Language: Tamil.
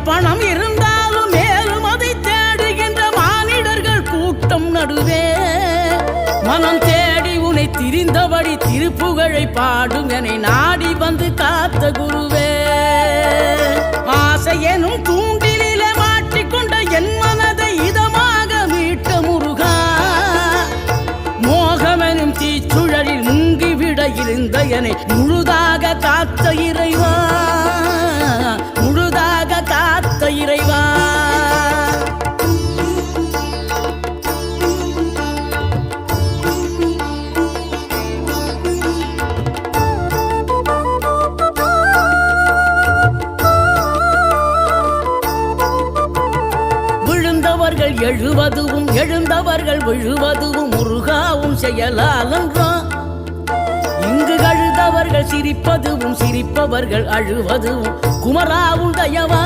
பணம் இருந்தாலும் மேலும் அதை தேடுகின்ற மானிடர்கள் கூட்டம் நடுவே மனம் தேடி உன்னை திரிந்தபடி திருப்புகழை பாடும் என்னை நாடி வந்து காத்த குருவே. ஆசை எனும் தூண்டிலே மாட்டிக்கொண்ட என் மனதை இதமாக மீட்ட முருகா, மோகமெனும் தீச்சுழலில் முங்கிவிட இருந்த என்னை முழுதாக காத்த இறைவா, முழுதாக காத்த இறைவா. விழுந்தவர்கள் எழுவதுவும் எழுந்தவர்கள் விழுவதுவும் முருகாவும் செயலாலன்றோம். இங்கு அழுதவர்கள் சிரிப்பதுவும் சிரிப்பவர்கள் அழுவதுவும் குமராவும் தயவா.